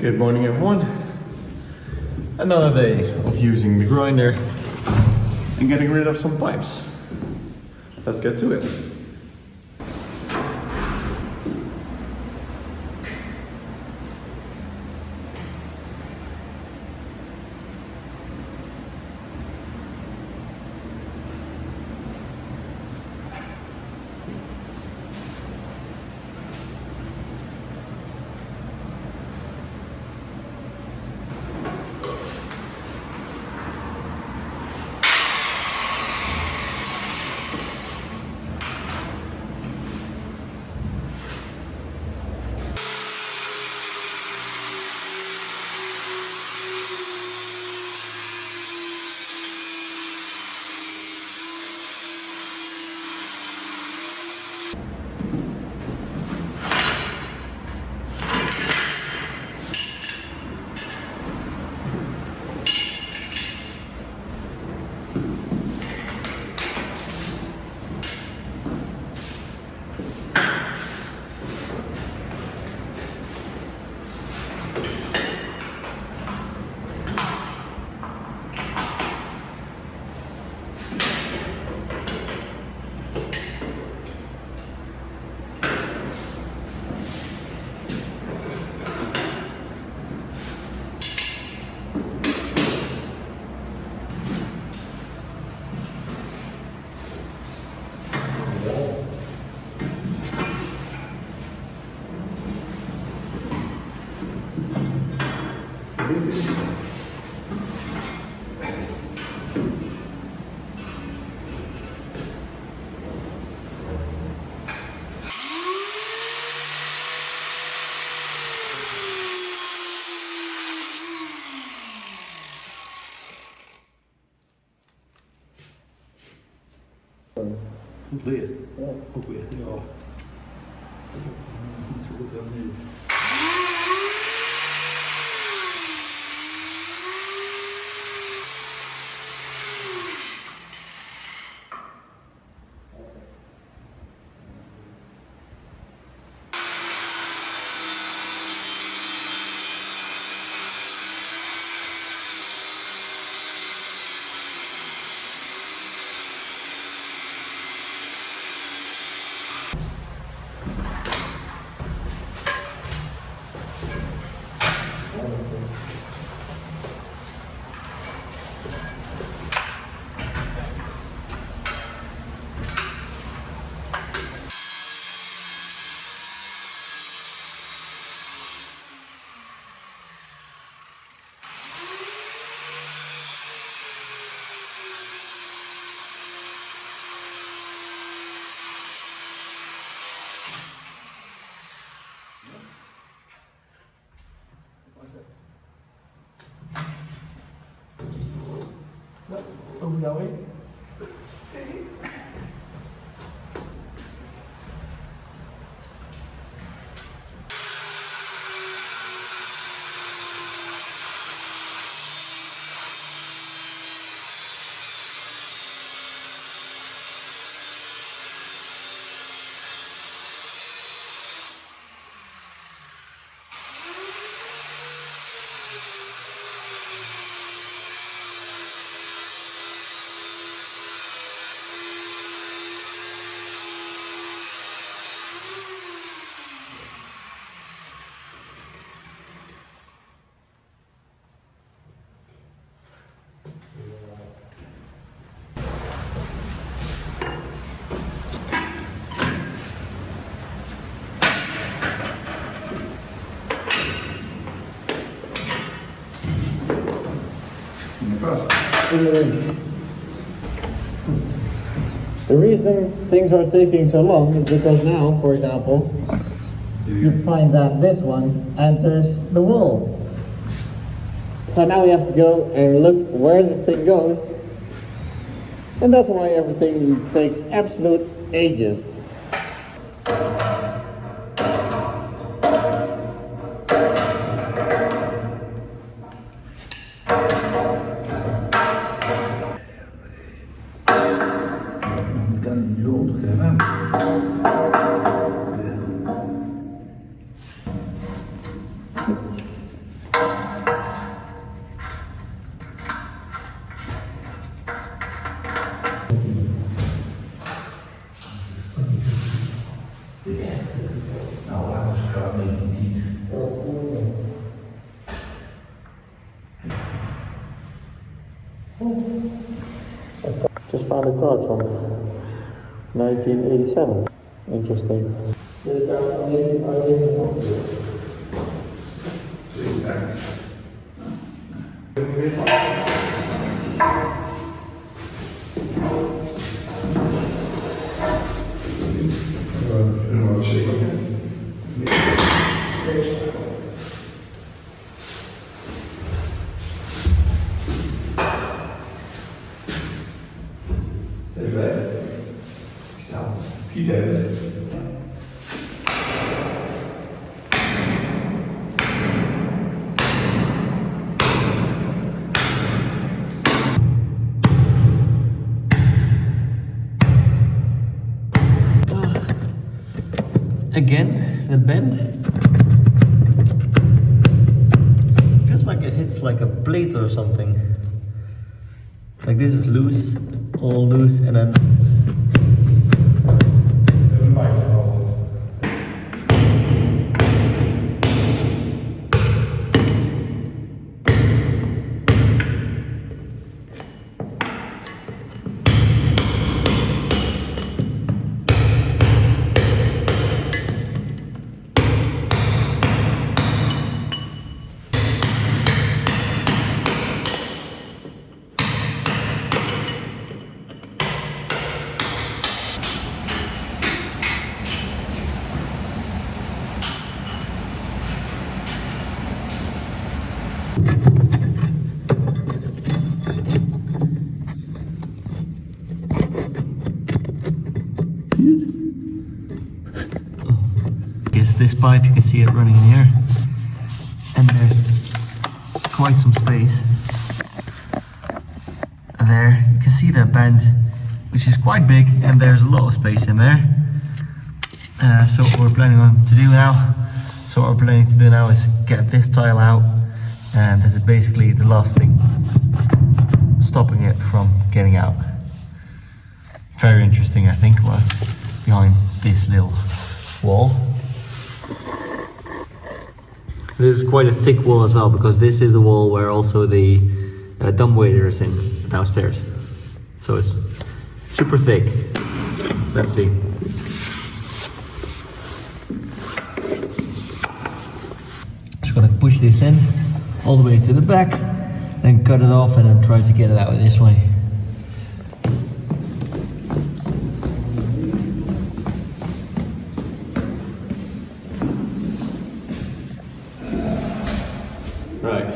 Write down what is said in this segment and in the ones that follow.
Good morning everyone. Another day of using the grinder and getting rid of some pipes. Let's get to it. Goed weer. Ja, goed weer. Ja. Niet zo goed als nu. Over jou heen. The reason things are taking so long is because now, for example, you find that this one enters the wall. So now we have to go and look where the thing goes. And that's why everything takes absolute ages. Just found a card from 1987. Interesting. This card's from 1840. Again, the bend. Feels like it hits like a plate or something. Like this is loose, all loose, and then this pipe, you can see it running in here, and there's quite some space there. You can see that bend, which is quite big, and there's a lot of space in there. So what we're planning to do now is get this tile out, and that is basically the last thing stopping it from getting out. Very interesting, I think, what's behind this little wall. This is quite a thick wall as well, because this is the wall where also the dumbwaiter is in downstairs. So it's super thick. Let's see. Just gonna push this in all the way to the back, then cut it off, and then try to get it out this way. Right.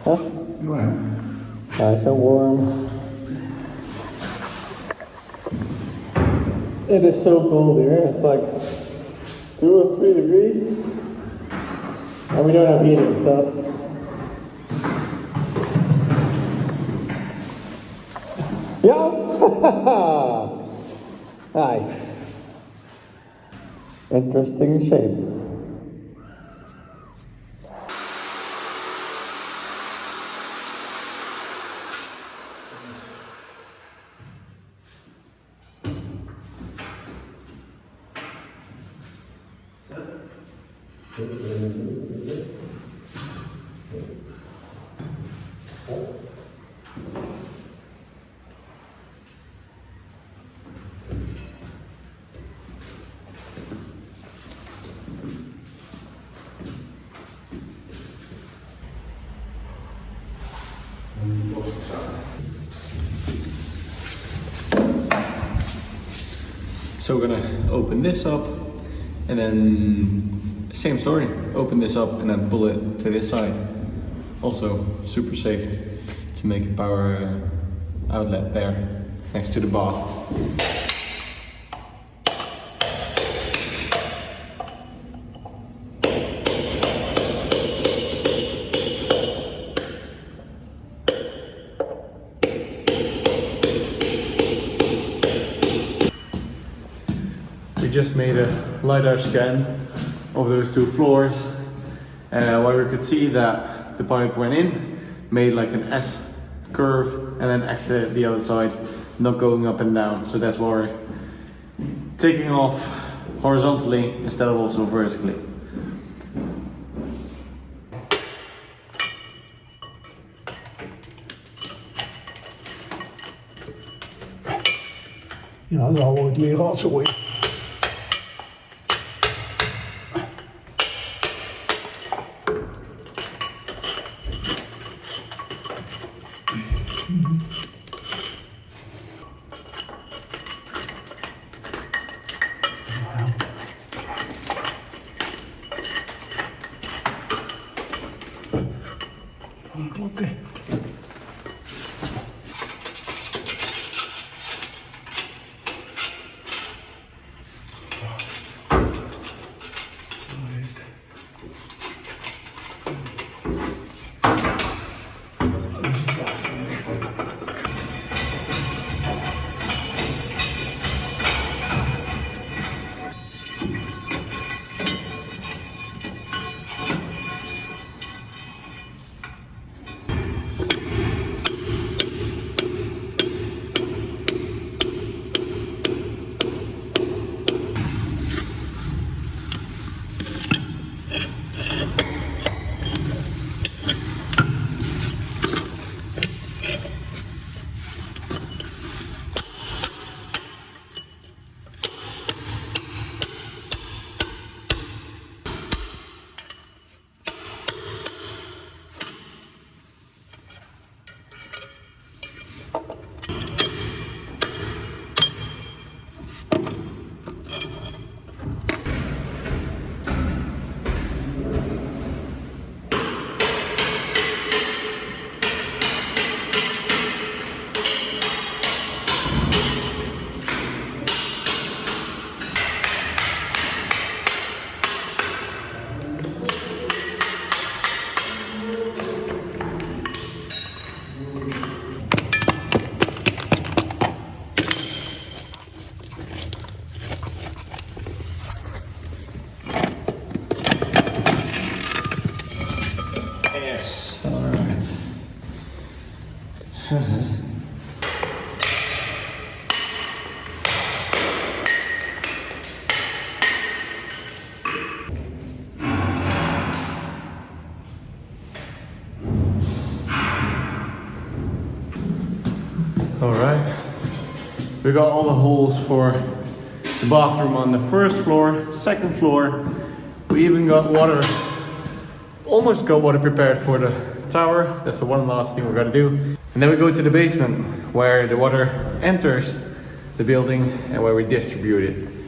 Huh? Wow. Nice and warm. It is so cold here. It's like 2 or 3 degrees. And we don't have heating, so. Yeah! Nice. Interesting shape. So we're gonna open this up, and then same story, open this up and then pull it to this side. Also super safe to make a power outlet there next to the bath. just made a LiDAR scan of those 2 floors, where we could see that the pipe went in, made like an S curve, and then exited the other side, not going up and down. So that's why we're taking off horizontally instead of also vertically. Ja, daar wordt meer rotzooi. Oké. Yes, alright. Alright, we got all the holes for the bathroom on the first floor, second floor. We even got water, almost got water prepared for the tower. That's the one last thing we're gonna do. And then we go to the basement where the water enters the building and where we distribute it.